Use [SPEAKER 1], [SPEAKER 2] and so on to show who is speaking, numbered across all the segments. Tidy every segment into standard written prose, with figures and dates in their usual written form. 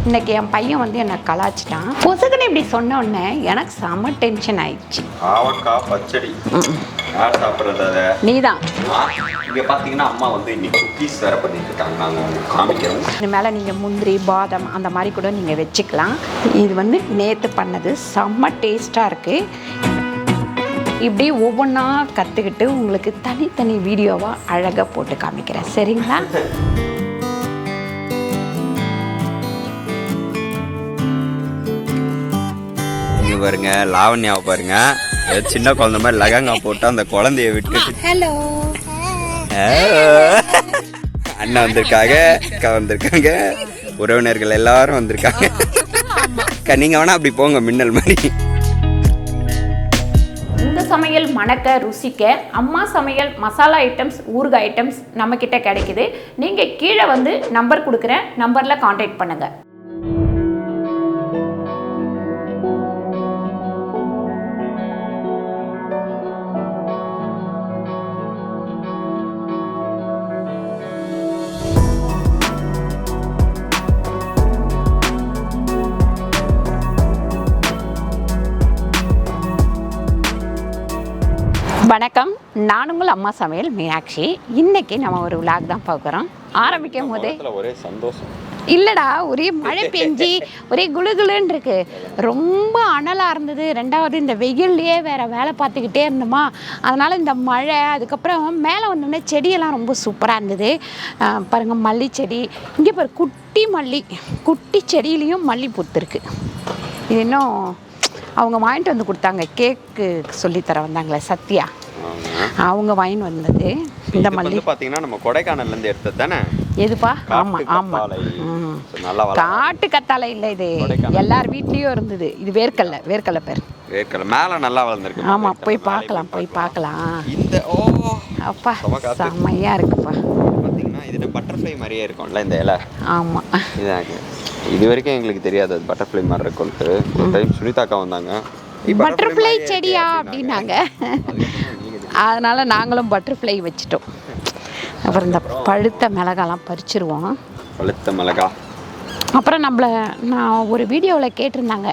[SPEAKER 1] இன்னைக்கு என் பையன் வந்து என்னை கலாச்சிட்டான். பொசுக்குன்னு இப்படி சொன்ன உடனே எனக்கு செம டென்ஷன் ஆயிடுச்சு.
[SPEAKER 2] ஆவக்காய் பச்சடி யார் சாப்பிட்றது? அதை
[SPEAKER 1] நீதான்.
[SPEAKER 2] இங்கே பார்த்தீங்கன்னா அம்மா வந்து இன்னைக்கு குக்கீஸ் வேறு பண்ணிட்டு இருக்காங்க. நாங்கள் உங்களுக்கு காமிக்கிறோம்.
[SPEAKER 1] இது மேலே நீங்கள் முந்திரி பாதாம் அந்த மாதிரி கூட நீங்கள் வச்சுக்கலாம். இது வந்து நேற்று பண்ணது செம்ம டேஸ்ட்டாக இருக்குது. இப்படி ஒவ்வொன்றா கற்றுக்கிட்டு உங்களுக்கு தனித்தனி வீடியோவாக அழகாக போட்டு காமிக்கிறேன். சரிங்களா?
[SPEAKER 2] பாருங்க லாவண்யாவை பாருங்க, சின்ன குழந்தை மாதிரி லகங்கா போட்டு அந்த குழந்தைய விட்டு
[SPEAKER 1] ஹலோ
[SPEAKER 2] அண்ணா வந்திருக்காங்க, அக்கா வந்திருக்காங்க, உறவினர்கள் எல்லாரும் வந்திருக்காங்க. நீங்க வேணா அப்படி போங்க மின்னல் மாதிரி.
[SPEAKER 1] இந்த சமையல் மணக்க ருசிக்க அம்மா சமையல் மசாலா ஐட்டம்ஸ் ஊறுகாய் ஐட்டம்ஸ் நம்மக்கிட்ட கிடைக்குது. நீங்கள் கீழே வந்து நம்பர் கொடுக்குறேன், நம்பரில் காண்டாக்ட் பண்ணுங்கள். வணக்கம், நான் உங்கள் அம்மா சமையல் மீனாட்சி. இன்னைக்கு நம்ம ஒரு விளாக் தான் பார்க்குறோம். ஆரம்பிக்கும் போதே
[SPEAKER 2] ஒரே சந்தோஷம்
[SPEAKER 1] இல்லைடா, ஒரே மழை பெஞ்சி ஒரே குளுகுலுன்னு இருக்கு. ரொம்ப அனலாக இருந்தது. ரெண்டாவது இந்த வெயில்லையே வேற வேலை பார்த்துக்கிட்டே இருந்தோமா, அதனால் இந்த மழை அதுக்கப்புறம் மேலே வந்தோடனே செடியெல்லாம் ரொம்ப சூப்பராக இருந்தது. பாருங்கள் மல்லி செடி, இங்கே பாரு குட்டி மல்லி, குட்டி செடியிலையும் மல்லி பூத்துருக்கு. இது இன்னும் அவங்க வாங்கிட்டு வந்து கொடுத்தாங்க, கேக்கு சொல்லித்தர வந்தாங்களே சத்யா, அவங்க வாங்கிட்டு வந்தது. இந்த மல்லி
[SPEAKER 2] பார்த்தீங்கன்னா நம்ம கொடைக்கானல்ல இருந்து எடுத்தது தானே?
[SPEAKER 1] எதுப்பா? ஆமாம் ஆமாம், காட்டு கத்தாழை இல்லை, இது எல்லார் வீட்லேயும் இருந்தது. இது வேர்க்கல்ல, வேர்க்கல்ல பேர்
[SPEAKER 2] வேர்க்கல்ல. மேலே நல்லா வளர்ந்துருக்கு.
[SPEAKER 1] ஆமாம், போய் பார்க்கலாம், போய் பார்க்கலாம். இந்த அப்பா செம்மையாக இருக்குப்பா.
[SPEAKER 2] பார்த்தீங்கன்னா இது பட்டர்ஃப்ளை மாதிரியே இருக்கும்ல இந்த இலை.
[SPEAKER 1] ஆமாம்,
[SPEAKER 2] இதாங்க. இது வரைக்கும் எங்களுக்கு தெரியாது அது பட்டர்ஃப்ளை மாதிரி இருக்கும்ட்டு. ஒரு டைம் சுனிதாக்கா வந்தாங்க,
[SPEAKER 1] பட்டர்ஃப்ளை செடியா அப்படின்னாங்க. அதனால் நாங்களும் பட்டர்ஃப்ளை வச்சுட்டோம். அப்புறம் இந்த பழுத்த மிளகாலாம் பறிச்சிருவோம்.
[SPEAKER 2] பழுத்த மிளகா
[SPEAKER 1] அப்புறம் நான் ஒரு வீடியோவில் கேட்டிருந்தாங்க,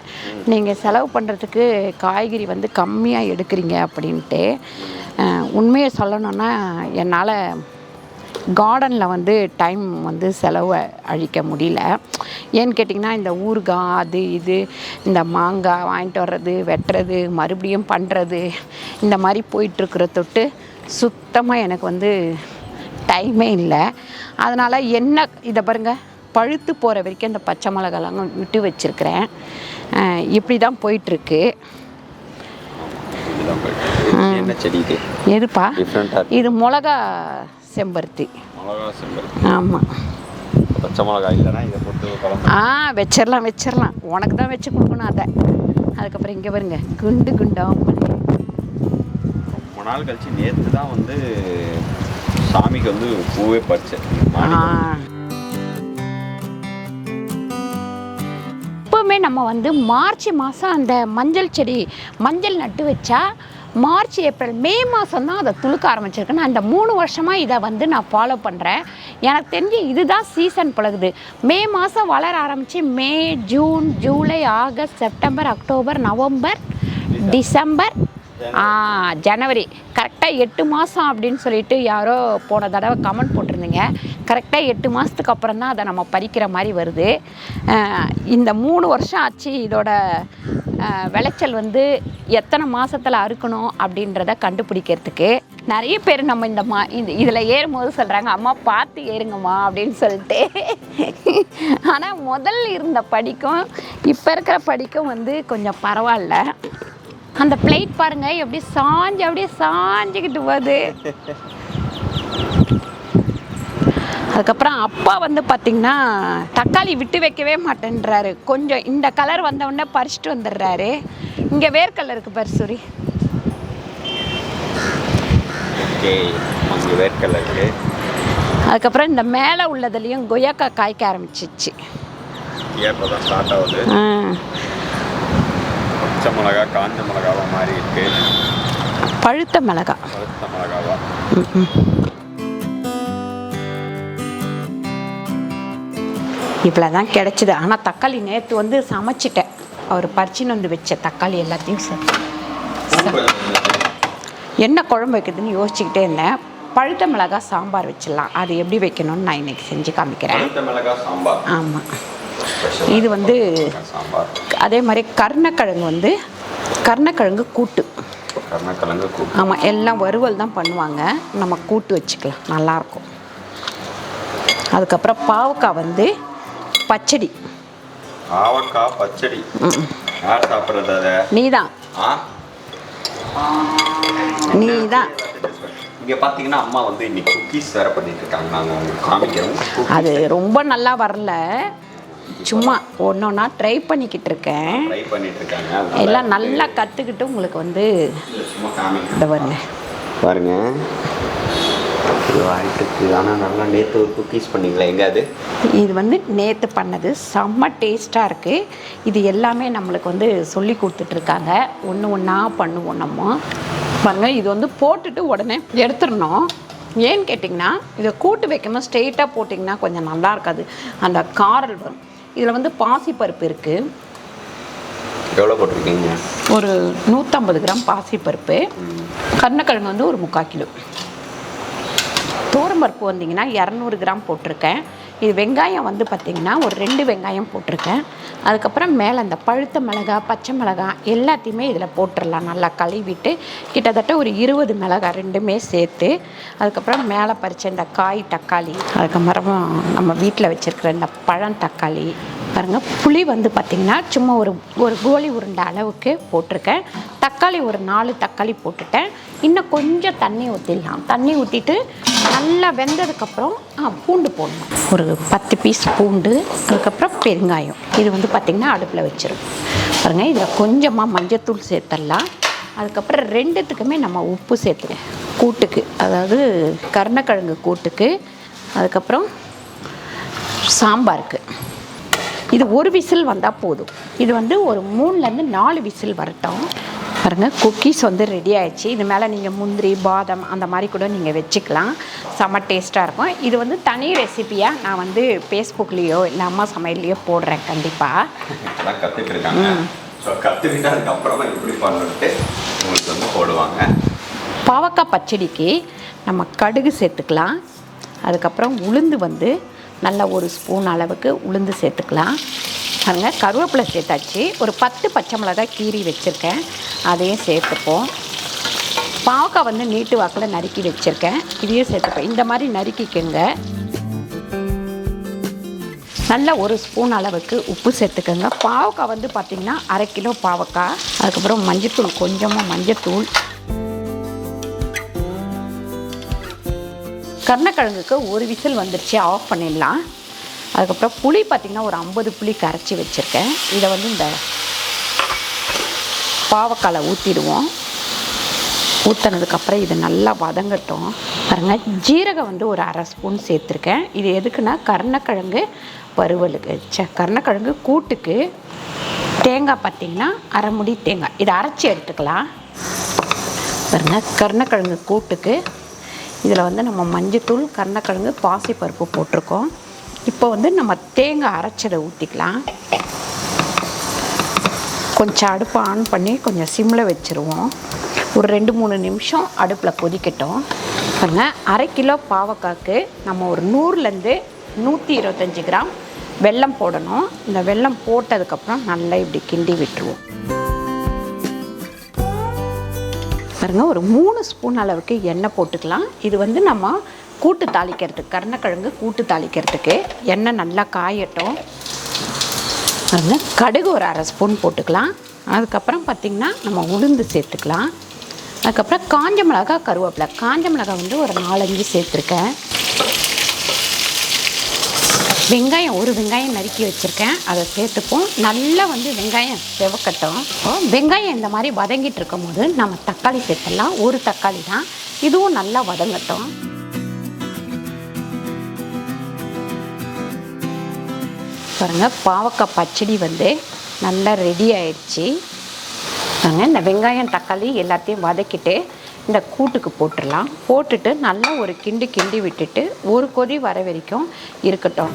[SPEAKER 1] நீங்கள் செலவு பண்ணுறதுக்கு காய்கறி வந்து கம்மியாக எடுக்கிறீங்க அப்படின்ட்டு. உண்மையை சொல்லணுன்னா என்னால் கார்டனில் வந்து டைம் வந்து செலவு அழிக்க முடியல. ஏன்னு கேட்டிங்கன்னா இந்த ஊறுகாய் அது இது, இந்த மாங்காய் வாங்கிட்டு வர்றது, வெட்டுறது, மறுபடியும் பண்ணுறது, இந்த மாதிரி போயிட்டுருக்குற தொட்டு சுத்தமாக எனக்கு வந்து டைமே இல்லை. அதனால் என்ன இதை பாருங்கள், பழுத்து போகிற வரைக்கும் இந்த பச்சை மிளகாலாம் விட்டு வச்சுருக்கிறேன். இப்படி தான் போயிட்டுருக்கு.
[SPEAKER 2] என்ன செடி இது?
[SPEAKER 1] எதுப்பா? இது மிளகா செம்பருத்தி. ஆமாம்,
[SPEAKER 2] பச்சை மிளகா இல்லைனா இதை போட்டு
[SPEAKER 1] வச்சிடலாம். உனக்கு தான் வச்சு கொடுக்கணும் அதை. அதுக்கப்புறம் இங்கே பாருங்க குண்டு குண்டாக
[SPEAKER 2] ரொம்ப நாள் கழிச்சு நேற்று தான் வந்து சாமிக்கு வந்து பூவே பறிச்சேன்.
[SPEAKER 1] எப்போவுமே நம்ம வந்து மார்ச் மாதம் அந்த மஞ்சள் செடி மஞ்சள் நட்டு வச்சா மார்ச் ஏப்ரல் மே மாதம் தான் அதை துளுக்க ஆரம்பிச்சிருக்கு. நான் இந்த 3 வருஷமாக இதை வந்து நான் ஃபாலோ பண்ணுறேன். எனக்கு தெரிஞ்சு இதுதான் சீசன் பழகுது. மே மாதம் வளர ஆரம்பித்து May, June, July, August, September, October, November, December, ஜனவரி, கரெக்டாக 8 மாதம் அப்படின்னு சொல்லிட்டு யாரோ போன தடவை கமெண்ட் போட்டிருந்தீங்க. கரெக்டாக 8 மாதத்துக்கு அப்புறம் தான் அதை நம்ம பறிக்கிற மாதிரி வருது. இந்த 3 வருஷம் ஆச்சு இதோட விளைச்சல் வந்து எத்தனை மாதத்தில் அறுக்கணும் அப்படின்றத கண்டுபிடிக்கிறதுக்கு. நிறைய பேர் நம்ம இந்த இதில் ஏறும்போது சொல்கிறாங்க, அம்மா பார்த்து ஏறுங்கம்மா அப்படின்னு சொல்லிட்டு. ஆனால் முதல்ல இருந்த படிக்கும் இப்போ இருக்கிற படிக்கும் வந்து கொஞ்சம் பரவாயில்ல. அந்த பிளேட் பாருங்கள் எப்படி அப்படியே சாஞ்சிக்கிட்டு போகுது. அதுக்கப்புறம் அப்பா வந்து பார்த்திங்கன்னா தக்காளி விட்டு வைக்கவே மாட்டேன்றாரு. கொஞ்சம் இந்த கலர் வந்தவுடனே பறிச்சுட்டு வந்துடுறாரு. இங்கே வேர்க்கல்ல இருக்குது பரிசூரி. அதுக்கப்புறம் இந்த மேலே உள்ளதுலேயும் கொய்யாக்காய் காய்க்க ஆரம்பிச்சிச்சு.
[SPEAKER 2] பச்சை மிளகா காஞ்ச மிளகாவா மாதிரி இருக்கு.
[SPEAKER 1] பழுத்த மிளகா. இவ்வளோ தான் கிடச்சிது. ஆனால் தக்காளி நேற்று வந்து சமைச்சிட்டேன். அவர் பறிச்சின்னு வந்து வச்ச தக்காளி எல்லாத்தையும் என்ன குழம்பு வைக்கிறதுன்னு யோசிச்சுக்கிட்டே இருந்தேன். பழுத்த மிளகாய் சாம்பார் வச்சிடலாம். அது எப்படி வைக்கணும்னு நான் இன்றைக்கி செஞ்சு காமிக்கிறேன். ஆமாம், இது வந்து அதே மாதிரி கருணக்கிழங்கு கூட்டு. ஆமாம், எல்லாம் வறுவல் தான் பண்ணுவாங்க. நம்ம கூட்டு வச்சுக்கலாம், நல்லாயிருக்கும். அதுக்கப்புறம் பாவக்காய் வந்து பச்சடி. நீதான்
[SPEAKER 2] இங்கே பார்த்தீங்கன்னா அம்மா வந்து இன்னைக்கு குக்கீஸ் வேற பண்ணிட்டு இருக்காங்க. நாங்கள் உங்களுக்கு காமிக்கிறோம்.
[SPEAKER 1] அது ரொம்ப நல்லா வரல, சும்மா ஒன்றா ட்ரை பண்ணிக்கிட்டு இருக்கேன். எல்லாம் நல்லா கற்றுக்கிட்டு உங்களுக்கு வந்து இந்த
[SPEAKER 2] பாருங்க இது ஆகிட்டு. ஆனால் நல்லா நேற்று ஒரு குக்கீஸ் பண்ணிங்களா? எங்கே அது?
[SPEAKER 1] இது வந்து நேற்று பண்ணது செம்ம டேஸ்ட்டாக இருக்குது. இது எல்லாமே நம்மளுக்கு வந்து சொல்லி கொடுத்துட்ருக்காங்க. ஒன்று ஒன்றா பண்ணுவோம் நம்ம. பாருங்கள், இது வந்து போட்டுட்டு உடனே எடுத்துடணும். ஏன்னு கேட்டிங்கன்னா, இதை கூட்டு வைக்கணும் ஸ்ட்ரெயிட்டாக போட்டிங்கன்னா கொஞ்சம் நல்லா இருக்காது, அந்த காரல் வரும். இதில் வந்து பாசிப்பருப்பு இருக்குது.
[SPEAKER 2] எவ்வளோ போட்டிருக்கீங்க?
[SPEAKER 1] ஒரு 150 கிராம் பாசிப்பருப்பு. கருணக்கிழங்கு வந்து ஒரு 3/4 கிலோ. தோரம்பருப்பு வந்தீங்கன்னா 200 கிராம் போட்டிருக்கேன். இது வெங்காயம் வந்து பார்த்திங்கன்னா ஒரு 2 வெங்காயம் போட்டிருக்கேன். அதுக்கப்புறம் மேலே இந்த பழுத்த மிளகாய், பச்சை மிளகாய் எல்லாத்தையுமே இதில் போட்டுடலாம். நல்லா கழுவிட்டு கிட்டத்தட்ட ஒரு 20 மிளகாய் ரெண்டுமே சேர்த்து, அதுக்கப்புறம் மேலே பறித்த இந்த காய் தக்காளி, அதுக்கப்புறம் நம்ம வீட்டில் வச்சுருக்கிற இந்த பழம் தக்காளி. பாருங்கள், புளி வந்து பார்த்திங்கன்னா சும்மா ஒரு கோலி உருண்டை அளவுக்கு போட்டிருக்கேன். தக்காளி ஒரு 4 தக்காளி போட்டுட்டேன். இன்னும் கொஞ்சம் தண்ணி ஊற்றிடலாம். தண்ணி ஊற்றிட்டு நல்லா வெந்ததுக்கப்புறம் பூண்டு போடணும். ஒரு 10 பீஸ் பூண்டு, அதுக்கப்புறம் பெருங்காயம். இது வந்து பார்த்திங்கன்னா அடுப்பில் வச்சிடும். பாருங்கள், இதில் கொஞ்சமாக மஞ்சத்தூள் சேர்த்துடலாம். அதுக்கப்புறம் 2த்துக்குமே நம்ம உப்பு சேர்த்துக்கேன். கூட்டுக்கு, அதாவது கருணக்கிழங்கு கூட்டுக்கு, அதுக்கப்புறம் சாம்பாருக்கு. இது ஒரு விசில் வந்தால் போதும். இது வந்து ஒரு 3லேருந்து 4 விசில் வரட்டும். பாருங்கள், குக்கீஸ் வந்து ரெடி ஆகிடுச்சு. இது மேலே நீங்கள் முந்திரி, பாதாம் அந்த மாதிரி கூட நீங்கள் வச்சுக்கலாம். செம்ம டேஸ்ட்டாக இருக்கும். இது வந்து தனி ரெசிபியாக நான் வந்து ஃபேஸ்புக்லேயோ இல்லை அம்மா சமையல்லையோ போடுறேன் கண்டிப்பாக. பாவக்காய் பச்சடிக்கு நம்ம கடுகு சேர்த்துக்கலாம். அதுக்கப்புறம் உளுந்து வந்து நல்லா ஒரு ஸ்பூன் அளவுக்கு உளுந்து சேர்த்துக்கலாம். பாருங்க, கருவேப்பிலை சேர்த்தாச்சு. ஒரு 10 பச்சை மிளகாய் கீரி வச்சுருக்கேன், அதையும் சேர்த்துப்போம். பாவக்காய் வந்து நீட்டு வாக்கில் நறுக்கி வச்சுருக்கேன், இதையும் சேர்த்துப்போம். இந்த மாதிரி நறுக்கிக்கோங்க. நல்லா ஒரு ஸ்பூன் அளவுக்கு உப்பு சேர்த்துக்கோங்க. பாவக்காய் வந்து பார்த்திங்கன்னா 1/2 கிலோ பாவக்காய். அதுக்கப்புறம் மஞ்சத்தூள், கொஞ்சமாக மஞ்சத்தூள். கருணக்கிழங்குக்கு ஒரு விசில் வந்துருச்சு, ஆஃப் பண்ணிடலாம். அதுக்கப்புறம் புளி பார்த்திங்கன்னா ஒரு 50 புளி கரைச்சி வச்சுருக்கேன். இதை வந்து இந்த பாவக்காயில் ஊற்றிடுவோம். ஊற்றினதுக்கப்புறம் இது நல்லா வதங்கட்டும். பாருங்கள், ஜீரகம் வந்து ஒரு 1/2 ஸ்பூன் சேர்த்துருக்கேன். இது எதுக்குன்னா கருணக்கிழங்கு வறுவலுக்கு, கருணக்கிழங்கு கூட்டுக்கு. தேங்காய் பார்த்திங்கன்னா 1/2 முடி தேங்காய், இதை அரைச்சி எடுத்துக்கலாம். பாருங்கள், கருணக்கிழங்கு கூட்டுக்கு இதில் வந்து நம்ம மஞ்சத்தூள், கருணக்கிழங்கு, பாசிப்பருப்பு போட்டிருக்கோம். இப்போ வந்து நம்ம தேங்காய் அரைச்சதை ஊற்றிக்கலாம். கொஞ்சம் அடுப்பை ஆன் பண்ணி கொஞ்சம் சிம்மில் வச்சுருவோம். ஒரு 2-3 நிமிஷம் அடுப்பில் கொதிக்கட்டும். பாருங்கள், 1/2 கிலோ பாவக்காய்க்கு நம்ம ஒரு 100லேருந்து 125 கிராம் வெல்லம் போடணும். இந்த வெல்லம் போட்டதுக்கப்புறம் நல்லா இப்படி கிண்டி விட்டுருவோம். பாருங்கள், ஒரு 3 ஸ்பூன் அளவுக்கு எண்ணெய் போட்டுக்கலாம். இது வந்து நம்ம கூட்டு தாளிக்கிறதுக்கு, கருணக்கிழங்கு கூட்டு தாளிக்கிறதுக்கு. எண்ணெய் நல்லா காயட்டும். பாருங்கள், கடுகு ஒரு 1/2 ஸ்பூன் போட்டுக்கலாம். அதுக்கப்புறம் பார்த்திங்கன்னா நம்ம உளுந்து சேர்த்துக்கலாம். அதுக்கப்புறம் காஞ்ச மிளகாய், கருவேப்பிலை. காஞ்ச மிளகாய் வந்து ஒரு 4-5 சேர்த்துருக்கேன். வெங்காயம், ஒரு வெங்காயம் நறுக்கி வச்சுருக்கேன், அதை சேர்த்துப்போம். நல்லா வந்து வெங்காயம் செவக்கட்டும். வெங்காயம் இந்த மாதிரி வதங்கிட்டு இருக்கும் போது நம்ம தக்காளி சேர்த்துடலாம். ஒரு தக்காளி தான், இதுவும் நல்லா வதங்கட்டும். பாருங்கள், பாவக்காய் பச்சடி வந்து நல்லா ரெடி ஆயிடுச்சு. பாருங்கள், இந்த வெங்காயம் தக்காளி எல்லாத்தையும் வதக்கிட்டு இந்த கூட்டுக்கு போட்டுடலாம். போட்டுட்டு நல்லா ஒரு கிண்டி விட்டுட்டு ஒரு கொதி வர வரைக்கும் இருக்கட்டும்.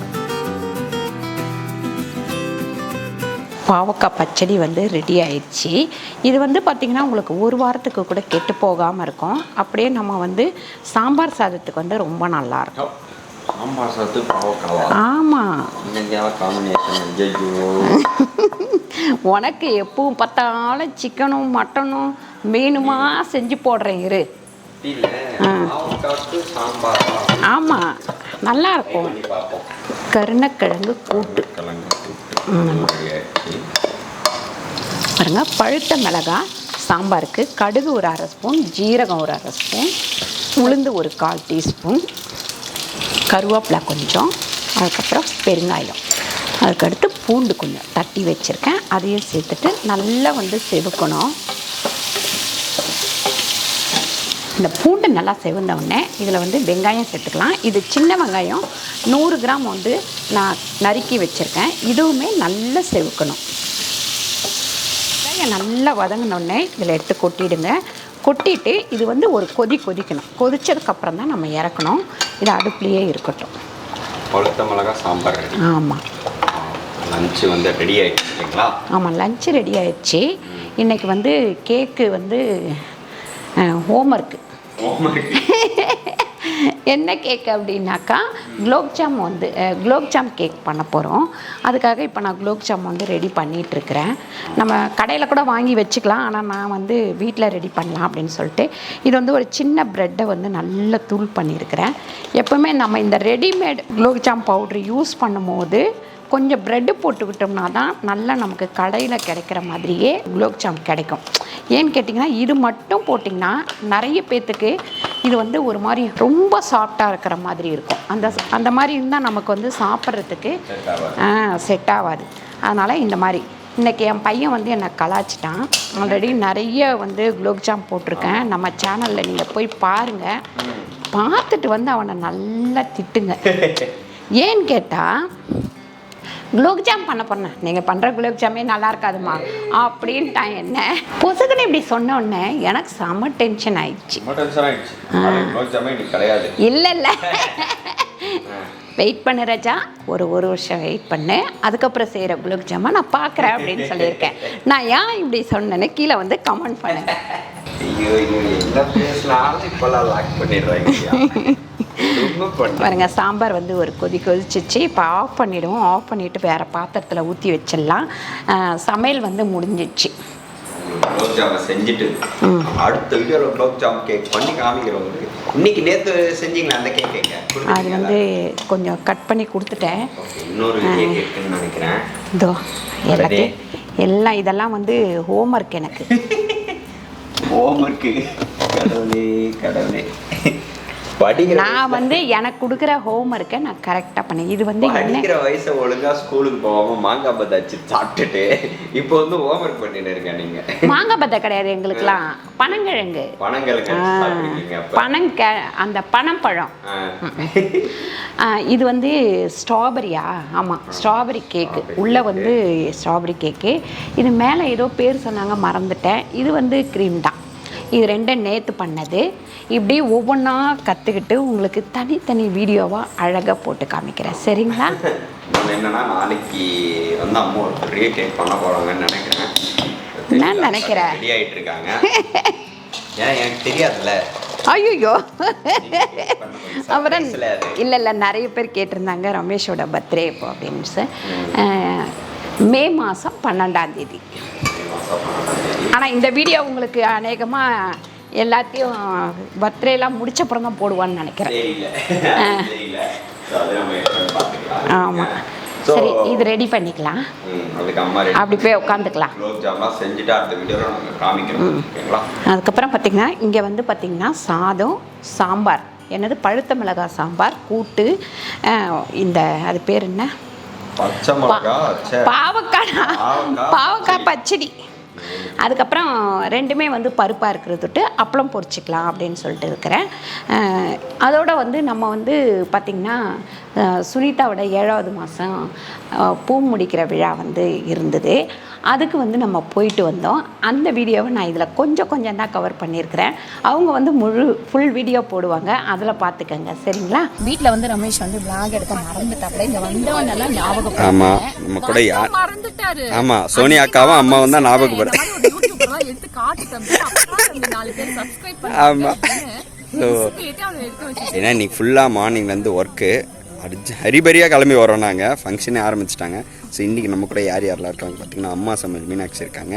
[SPEAKER 1] பாவக்காய் பச்சடி வந்து ரெடி ஆயிடுச்சு. இது வந்து பார்த்திங்கன்னா உங்களுக்கு ஒரு வாரத்துக்கு கூட கெட்டு போகாமல் இருக்கும். அப்படியே நம்ம வந்து சாம்பார் சாதத்துக்கு வந்து ரொம்ப நல்லாயிருக்கும்.
[SPEAKER 2] சாம்பார் சாதத்துக்கு பாவக்காவா?
[SPEAKER 1] ஆமாம்.
[SPEAKER 2] காம்பினேஷன்.
[SPEAKER 1] உனக்கு எப்பவும் பார்த்தாலும் சிக்கனும் மட்டனும் மீனுமா செஞ்சு போடுறேன் இரு. ஆமாம், நல்லா இருக்கும். கருணக்கிழங்கு கூட்டு பாருங்க. பழுத்த மிளகாய் சாம்பாருக்கு, கடுகு ஒரு 1/2 ஸ்பூன், ஜீரகம் ஒரு 1/2 ஸ்பூன், உளுந்து ஒரு 1/4 டீஸ்பூன், கருவேப்பிலை கொஞ்சம், அதுக்கப்புறம் பெருங்காயம், அதுக்கடுத்து பூண்டு கொஞ்சம் தட்டி வச்சுருக்கேன். அதையும் சேர்த்துட்டு நல்லா வந்து செதுக்கணும். இந்த பூண்டு நல்லா செவந்தவுடனே இதில் வந்து வெங்காயம் சேர்த்துக்கலாம். இது சின்ன வெங்காயம் 100 கிராம் வந்து நான் நறுக்கி வச்சுருக்கேன். இதுவுமே நல்லா செவுக்கணும். வெங்காயம் நல்லா வதங்கினோடனே இதில் எடுத்து கொட்டிடுங்க. கொட்டிட்டு இது வந்து ஒரு கொதிக்கணும். கொதிச்சதுக்கப்புறம் தான் நம்ம இறக்கணும். இது அடுப்புலேயே இருக்கட்டும்.
[SPEAKER 2] பழுத்த மிளகாய் சாம்பார்.
[SPEAKER 1] ஆமாம்,
[SPEAKER 2] லஞ்சு வந்து ரெடி ஆகிடுச்சுங்களா?
[SPEAKER 1] ஆமாம், லஞ்சு ரெடி ஆயிடுச்சு. இன்றைக்கி வந்து கேக்கு வந்து ஹோம்ஒர்க்கு. என்ன கேக் அப்படின்னாக்கா குலோப்ஜாம் வந்து குலோப்ஜாம் கேக் பண்ண போகிறோம். அதுக்காக இப்போ நான் குலோப்ஜாம் வந்து ரெடி பண்ணிகிட்ருக்கிறேன். நம்ம கடையில் கூட வாங்கி வச்சுக்கலாம், ஆனால் நான் வந்து வீட்டில் ரெடி பண்ணலாம் அப்படின்னு சொல்லிட்டு இது வந்து ஒரு சின்ன ப்ரெட்டை வந்து நல்லா தூள் பண்ணியிருக்கிறேன். எப்போவுமே நம்ம இந்த ரெடிமேட் குலோப்ஜாம் பவுட்ரு யூஸ் பண்ணும்போது கொஞ்சம் ப்ரெட்டு போட்டுக்கிட்டோம்னா தான் நல்லா நமக்கு கடையில் கிடைக்கிற மாதிரியே குலோப்ஜாம் கிடைக்கும். ஏன்னு கேட்டிங்கன்னா இது மட்டும் போட்டிங்கன்னா நிறைய பேர்த்துக்கு இது வந்து ஒரு மாதிரி ரொம்ப சாஃப்டாக இருக்கிற மாதிரி இருக்கும். அந்த மாதிரி இருந்தால் நமக்கு வந்து சாப்பிட்றதுக்கு செட் ஆகாது. அதனால் இந்த மாதிரி இன்றைக்கி என் பையன் வந்து என்னை கலாச்சிட்டான். ஆல்ரெடி நிறைய வந்து குலோப்ஜாம் போட்டிருக்கேன். நம்ம சேனலில் நீங்கள் போய் பாருங்கள். பார்த்துட்டு வந்து அவனை நல்லா திட்டுங்க. ஏன்னு கேட்டால் குலோப்ஜாம் பண்ண போனேன், நீங்கள் பண்ணுற குலோப்ஜாமே நல்லா இருக்காதுமா அப்படின்ட்டான். என்ன பொசுக்குன்னு இப்படி சொன்னோடனே எனக்கு செம்ம டென்ஷன் ஆயிடுச்சு. இல்லை வெயிட் பண்ணு ராஜா, ஒரு வருஷம் வெயிட் பண்ணு, அதுக்கப்புறம் செய்கிற குலோப்ஜாமா நான் பார்க்குறேன் அப்படின்னு சொல்லியிருக்கேன். நான் ஏன் இப்படி சொன்னேன்னு கீழே வந்து கமெண்ட் பண்ணுங்க. பாருங்க, சாம்பார் வந்து ஒரு கொதிச்சிச்சு. இப்போ ஆஃப் பண்ணிவிடுவோம். ஆஃப் பண்ணிவிட்டு வேறு பாத்திரத்தில் ஊற்றி வச்சிடலாம். சமையல் வந்து முடிஞ்சிடுச்சு.
[SPEAKER 2] குலோப்ஜாமை செஞ்சுட்டு அடுத்த வீடியோவில் குலோப்ஜாம் கேக் பண்ணி காமிக்கிறோம். இன்னைக்கு நேற்று செஞ்சீங்களா அந்த கேக்?
[SPEAKER 1] அது வந்து கொஞ்சம் கட் பண்ணி கொடுத்துட்டேன்.
[SPEAKER 2] இன்னொரு கேக்குன்னு நினைக்கிறேன்.
[SPEAKER 1] இதோ எல்லாத்தையும் எல்லாம் இதெல்லாம் வந்து ஹோம்ஒர்க். எனக்கு
[SPEAKER 2] ஹோம்ஒர்க்கு கடவுளே
[SPEAKER 1] நான் வந்து எனக்கு கொடுக்குற ஹோம்ஒர்க்கை நான் கரெக்டாக பண்ணேன். இது வந்து
[SPEAKER 2] படிக்கிற வயசை ஒழுங்காக ஸ்கூலுக்கு போகாமல் மாங்காய் பத்தாச்சு சாப்பிட்டுட்டு இப்போ வந்து ஹோம்ஒர்க் பண்ணிட்டு இருக்கேன். நீங்கள் மாங்காய்
[SPEAKER 1] பத்தை கிடையாது எங்களுக்குலாம், பனங்கிழங்கு. அந்த பனம்பழம். இது வந்து ஸ்ட்ராபெரியா? ஆமாம், ஸ்ட்ராபெரி கேக்கு. உள்ளே வந்து ஸ்ட்ராபெரி கேக்கு. இது மேலே ஏதோ பேர் சொன்னாங்க, மறந்துட்டேன். இது வந்து க்ரீம் தான். இது ரெண்டும் நேற்று பண்ணது. இப்படி ஒவ்வொன்றா கற்றுக்கிட்டு உங்களுக்கு தனித்தனி வீடியோவாக அழகாக போட்டு காமிக்கிறேன். சரிங்களா?
[SPEAKER 2] என்னன்னா நாளைக்கு வந்து அம்மா ஒரு பெரிய கேக் பண்ண போகிறாங்கன்னு நினைக்கிறேன்.
[SPEAKER 1] நான் நினைக்கிறேன்
[SPEAKER 2] ரெடி ஆகிட்டு இருக்காங்க. ஏன்னா எனக்கு தெரியாதுல்ல.
[SPEAKER 1] ஐயோ, அப்புறம் இல்லை நிறைய பேர் கேட்டிருந்தாங்க ரமேஷோட பர்த்டே இப்போ அப்படின்னு சார். மே மாதம் 12ஆம் தேதி. ஆனால் இந்த வீடியோ உங்களுக்கு அநேகமாக எல்லாத்தையும் பர்த்டேலாம் முடிச்சப்புறம் தான் போடுவான்னு நினைக்கிறேன்.
[SPEAKER 2] ஆமாம்,
[SPEAKER 1] சரி, இது ரெடி பண்ணிக்கலாம். அப்படி போய் உட்காந்துக்கலாம். அதுக்கப்புறம் பார்த்திங்கன்னா இங்கே வந்து பார்த்திங்கன்னா சாதம், சாம்பார், என்னது பழுத்த மிளகாய் சாம்பார், கூட்டு, இந்த அது பேர் என்ன, பாவக்காய் பச்சடி. அதுக்கப்புறம் ரெண்டுமே வந்து பருப்பாக இருக்கிறதுட்டு அப்பளம் பொரிச்சிக்கலாம் அப்படின்னு சொல்லிட்டு இருக்கிறேன். அதோட வந்து நம்ம வந்து பார்த்திங்கன்னா சுனிதாவோட 7வது மாதம் பூ முடிக்கிற விழா வந்து இருந்தது. அதுக்கு வந்து நம்ம போயிட்டு வந்தோம். அந்த வீடியோவை நான் இதில் கொஞ்சம் தான் கவர் பண்ணியிருக்கிறேன். அவங்க வந்து ஃபுல் வீடியோ போடுவாங்க, அதில் பார்த்துக்கங்க. சரிங்களா? வீட்டில் வந்து ரமேஷ் வந்து விளாக் எடுக்க மறந்துட்டாப்புல. இங்கே வந்தவனெல்லாம் ஞாபகம்
[SPEAKER 2] மறந்துட்டேன்.
[SPEAKER 3] சொல்லிட்டாரு.
[SPEAKER 2] ஆமா, சோனி அக்காவும் அம்மாவும் தான் ஞாபகப்படுத்து.
[SPEAKER 3] யூடியூப்லாம் எடுத்து காட்டு தம்பி, அப்பதான் அந்த 4 பேர் சப்ஸ்கிரைப் பண்ணுவாங்க.
[SPEAKER 2] ஆமா. ஏன்னா இன்னைக்கு ஃபுல்லாக மார்னிங்லேருந்து ஒர்க்கு ஹரிபரியாக கிளம்பி வரோம். நாங்கள் ஃபங்க்ஷனே ஆரம்பிச்சிட்டாங்க. ஸோ இன்றைக்கி நம்ம கூட யார் யாரெல்லாம் இருக்காங்க பார்த்தீங்கன்னா, அம்மா சமையல் மீனாட்சி இருக்காங்க.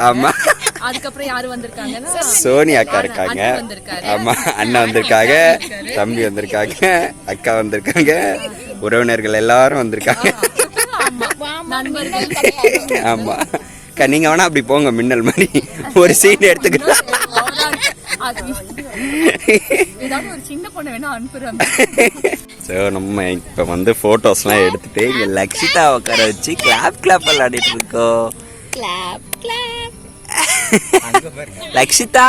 [SPEAKER 2] ஆமாம்.
[SPEAKER 3] அதுக்கப்புறம் யார் வந்திருக்காங்கன்னா,
[SPEAKER 2] சோனி அக்கா இருக்காங்க. ஆமாம், அண்ணன் வந்திருக்காங்க, தம்பி வந்திருக்காங்க, அக்கா வந்திருக்காங்க, உறவினர்கள் எல்லாரும் வந்திருக்காங்க. ஆமாம் அக்கா, நீங்கள் வேணா அப்படி போங்க மின்னல் மாதிரி ஒரு சீன் எடுத்துக்கலாம். ஸோ நம்ம இப்போ வந்து ஃபோட்டோஸ்லாம் எடுத்துகிட்டு இங்கே லக்ஷிதா உட்கார வச்சு கிளாப் விளையாடிட்டு இருக்கோம். லக்ஷிதா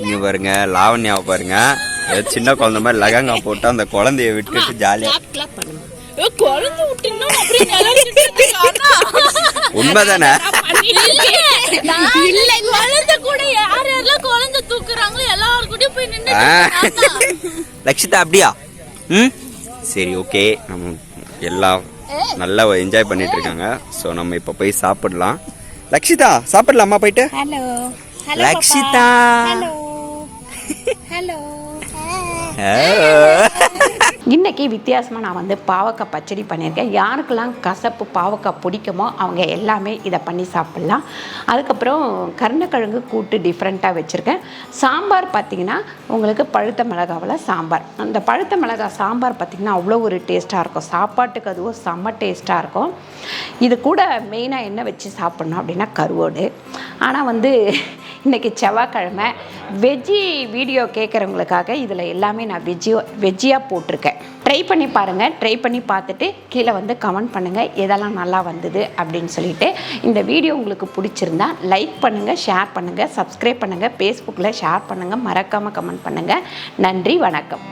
[SPEAKER 2] இங்கே பாருங்க, லாவண்யாவை பாருங்க, சின்ன குழந்தை மாதிரி லகங்கா போட்டு அந்த குழந்தைய விட்டுட்டு ஜாலியாக. உண்மைதானே? லக்ஷிதா அப்படியா? சரி, ஓகே. நம்ம எல்லாம் நல்லா என்ஜாய் பண்ணிட்டு இருக்காங்க. ஸோ நம்ம இப்போ போய் சாப்பிடலாம். லக்ஷிதா சாப்பிடலாமா போயிட்டு? லக்ஷிதா
[SPEAKER 1] இன்றைக்கி வித்தியாசமாக நான் வந்து பாவக்காய் பச்சடி பண்ணியிருக்கேன். யாருக்கெல்லாம் கசப்பு பாவக்காய் பிடிக்குமோ அவங்க எல்லாமே இதை பண்ணி சாப்பிட்லாம். அதுக்கப்புறம் கருணக்கிழங்கு கூட்டு டிஃப்ரெண்ட்டாக வச்சுருக்கேன். சாம்பார் பார்த்திங்கன்னா உங்களுக்கு பழுத்த மிளகாவில் சாம்பார். அந்த பழுத்த மிளகாய் சாம்பார் பார்த்திங்கன்னா அவ்வளோ ஒரு டேஸ்ட்டாக இருக்கும். சாப்பாட்டுக்கு அதுவும் செம்ம டேஸ்ட்டாக இருக்கும். இது கூட மெயினாக என்ன வச்சு சாப்பிட்ணும் அப்படின்னா கருவோடு. ஆனால் வந்து இன்றைக்கி செவ்வாய்க்கிழமை வெஜ்ஜி வீடியோ கேட்குறவங்களுக்காக இதில் எல்லாமே நான் வெஜ்ஜியாக போட்டிருக்கேன். ட்ரை பண்ணி பாருங்கள். ட்ரை பண்ணி பார்த்துட்டு கீழே வந்து கமெண்ட் பண்ணுங்கள் எதெல்லாம் நல்லா வந்தது அப்படின்னு சொல்லிட்டு. இந்த வீடியோ உங்களுக்கு பிடிச்சிருந்தா லைக் பண்ணுங்கள், ஷேர் பண்ணுங்கள், சப்ஸ்கிரைப் பண்ணுங்கள், ஃபேஸ்புக்கில் ஷேர் பண்ணுங்கள், மறக்காமல் கமெண்ட் பண்ணுங்கள். நன்றி, வணக்கம்.